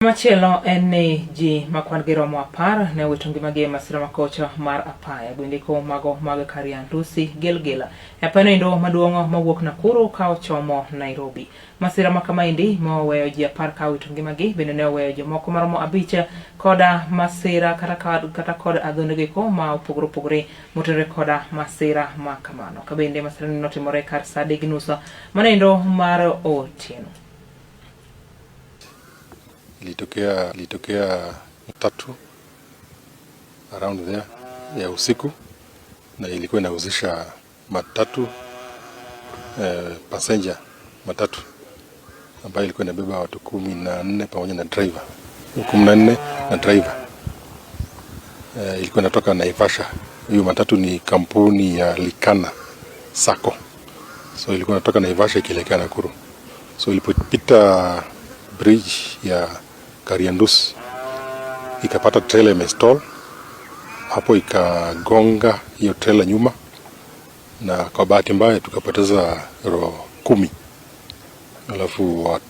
Machielo ene ji makwan gi romo apar ne wito ngimagi masira makocha mar apaya gwendiko mago mag Kariandusi Gilgila epano endo maduong' mawuok Nakuru ka ochomo Nairobi. Masira makamaendi moweyo ji apar ka wito ngimagi bende ne oweyo jomoko maromo 5 koda masira kata kod adhondegeko ma opogore motenore koda masira makamano. Kabende masira notimore kar saa 3:30 manendo mar otieno. Ilitokea tatu around there ya usiku, na ilikuwa inahusisha matatu passenger matatu ambayo ilikuwa inabeba watu 14 pamoja na driver 14 na driver. Ilikuwa inatoka Naivasha. Hiyo matatu ni kampuni ya Likana Sacco, so ilikuwa inatoka Naivasha ikielekea Nakuru. So ilipopita bridge ya Kariandusi ikapata trailer imestall hapo, ikagonga hiyo trailer nyuma, na kwa bahati mbaya tukapoteza roho 10, alafu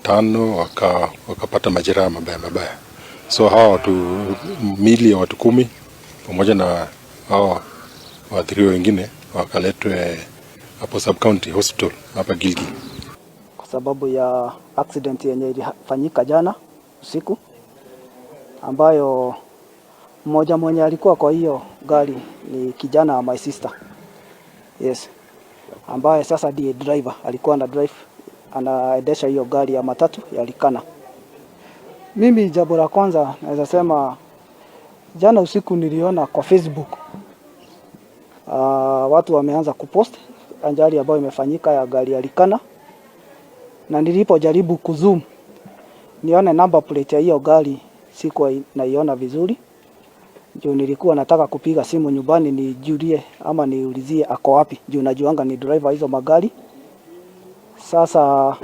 5 wakapata majeraha mabaya. So hawa watu mili ya watu 10 pamoja na hawa waathiriwa wengine wakaletwe hapo sub county hospital hapa Gilgil. Kwa sababu ya accident yenye ilifanyika jana usiku, ambayo mmoja alikuwa kwa hiyo gari ni kijana wa my sister. Yes. Ambaye sasa ndiye driver, alikuwa anaendesha hiyo gari ya matatu ya Likana. Mimi jambo la kwanza naweza sema jana usiku niliona kwa Facebook watu wameanza kupost ajali ambayo imefanyika ya gari ya Likana, na nilipojaribu kuzoom nione number plate ya hiyo gari sikuwa naiona vizuri. Juu nilikuwa nataka kupiga simu nyumbani nijulie ama niulizie ako wapi, juu najuanga ni driver hizo magari. Sasa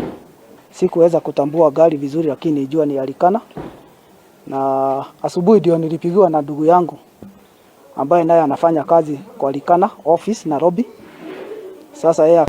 sikuweza kutambua gari vizuri, lakini nijua ni Likana. Na asubuhi ndio nilipigiwa na ndugu yangu ambaye naye anafanya kazi kwa Likana office Nairobi. Sasa yeye